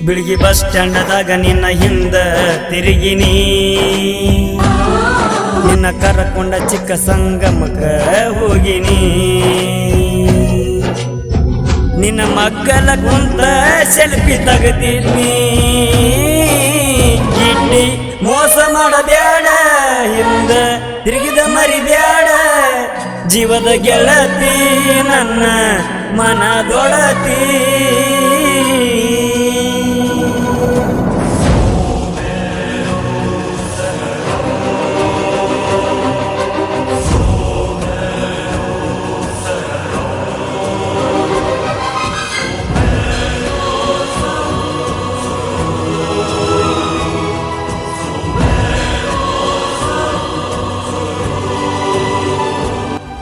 Biligi bus ಸ್ಟ್ಯಾಂಡದಾಗ ನಿನ್ನ ಹಿಂದ ತಿರುಗಿನಿ ನಿನ್ನ ಕರಕೊಂಡ ಚಿಕ್ಕ ಸಂಗಮಕ ಹೋಗಿನಿ ನಿನ್ನ ಮಗ್ಗಲ ಕುಂತ ಸೆಲ್ಫಿ ತಗತೀನಿ ಗಿಡ್ಡಿ ಮೋಸ ಮಾಡಬ್ಯಾಡ ಹಿಂದ ತಿರುಗಿದ ಮರಿಬ್ಯಾಡ ಜೀವದ ಗೆಳತಿ ನನ್ನ ಮನದೊಡತಿ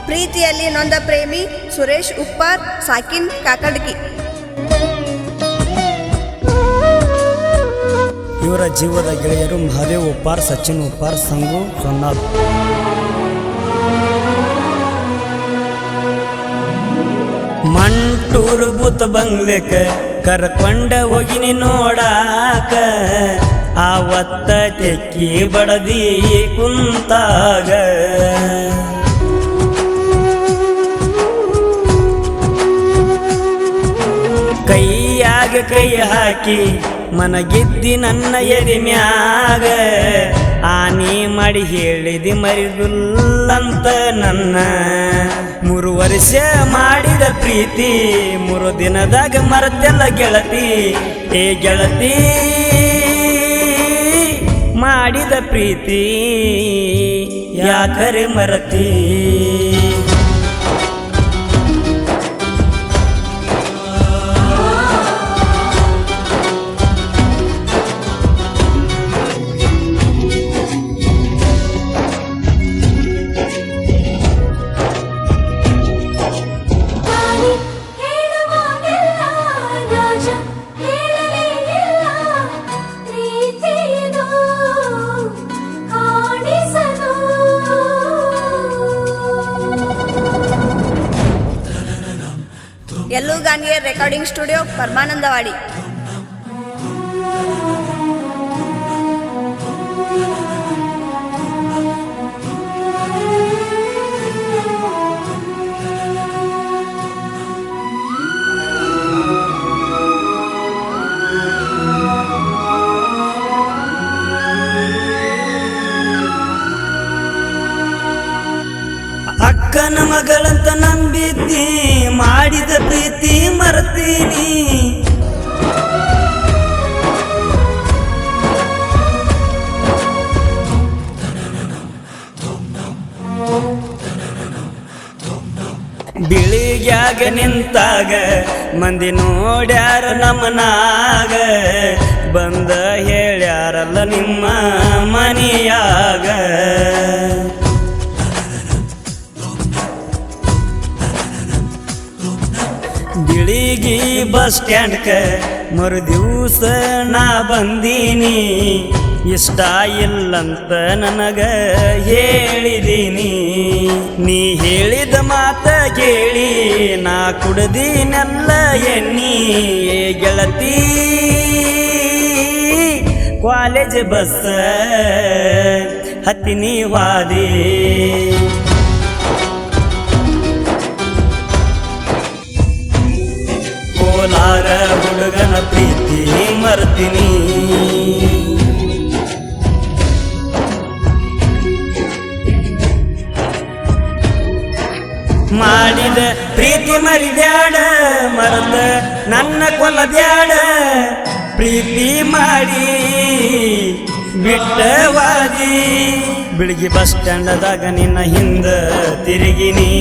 ಪ್ರೀತಿಯಲ್ಲಿ ನೊಂದ ಪ್ರೇಮಿ ಸುರೇಶ್ ಉಪ್ಪಾರ್ ಸಾಕಿನ್ ಕಾಕಡ್ಕಿ. ಇವರ ಜೀವದ ಗೆಳೆಯರು ಮಹಾದೇವ್ ಉಪ್ಪಾರ್, ಸಚಿನ್ ಉಪ್ಪಾರ್, ಸಂಗು ಸೊನ್ನಾಥ್. ಮಂಟೂರು ಬೂತ್ ಬಂಗ್ಲೆಕ ಕರ್ಕೊಂಡ ಹೋಗಿನಿ ನೋಡಾಕ ಆವತ್ತ ತೆಕ್ಕಿ ಬಡದಿ ಕುಂತಾಗ ಕೈಯಾಗ ಕೈ ಹಾಕಿ ಮನಗಿದ್ದಿ ನನ್ನ ಎದೆ ಮ್ಯಾಗ ಆನಿ ಮಾಡಿ ಹೇಳಿದಿ ಮರಿದುಲ್ಲಂತ ನನ್ನ 3 ವರ್ಷ ಮಾಡಿದ ಪ್ರೀತಿ 3 ದಿನದಾಗ ಮರತೆಲ್ಲ ಗೆಳತಿ ಏ ಗೆಳತಿ ಮಾಡಿದ ಪ್ರೀತಿ ಯಾಕರೆ ಮರತಿ ಯಲ್ಲು ಗಾನ್ಗೆ ರೆಕಾರ್ಡಿಂಗ್ ಸ್ಟುಡಿಯೋ ಪರಮಾನಂದವಾಡಿ. ಅಕ್ಕನ ಮಗಳಂತ ನಂಬಿದ್ದಿ ಮಾಡಿದ ಪ್ರೀತಿ ಮರ್ತೀನಿ ಬಿಳಿಗ್ಯಾಗ ನಿಂತಾಗ ಮಂದಿ ನೋಡ್ಯಾರ ನಮ್ಮನಾಗ ಬಂದ ಹೇಳ್ಯಾರಲ್ಲ ನಿಮ್ಮ ಮನೆಯಾಗ ಬಿಳಿಗಿ ಬಸ್ ಸ್ಟ್ಯಾಂಡ್ಕ ಮರುದಿವ್ಸ ನಾ ಬಂದೀನಿ ಇಷ್ಟ ಇಲ್ಲಂತ ನನಗ ಹೇಳಿದೀನಿ ನೀ ಹೇಳಿದ ಮಾತ ಕೇಳಿ ನಾ ಕುಡ್ದೀನೆಲ್ಲ ಎಣ್ಣಿ ಏ ಗೆಳತಿ ಕಾಲೇಜ್ ಬಸ್ ಹತ್ತಿನಿ ವಾದಿ ಕೋಲಾರ ಹುಡುಗನ ಪ್ರೀತಿ ಮರ್ತೀನಿ ಮಾಡಿದ ಪ್ರೀತಿ ಮರಿಬ್ಯಾಡ ಮರದ ನನ್ನ ಕೊಲ್ಲಬ್ಯಾಡ ಪ್ರೀತಿ ಮಾಡಿ ಬಿಟ್ಟವಾದಿ ಬಿಳಿಗಿ ಬಸ್ ಸ್ಟ್ಯಾಂಡದಾಗ ನಿನ್ನ ಹಿಂದ ತಿರುಗಿನಿ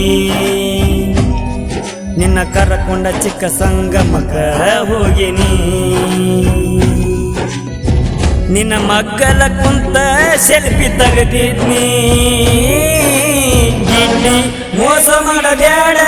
ನಿನ್ನ ಕರಕೊಂಡ ಚಿಕ್ಕ ಸಂಗಮಕ ಹೋಗಿನಿ ನಿನ್ನ ಮಗ್ಗಲ ಕುಂತ ಸೆಲ್ಫಿ ತಗದಿದ್ನಿ ಗಿಡ್ಡಿ ಮೋಸ ಮಾಡಬ್ಯಾಡ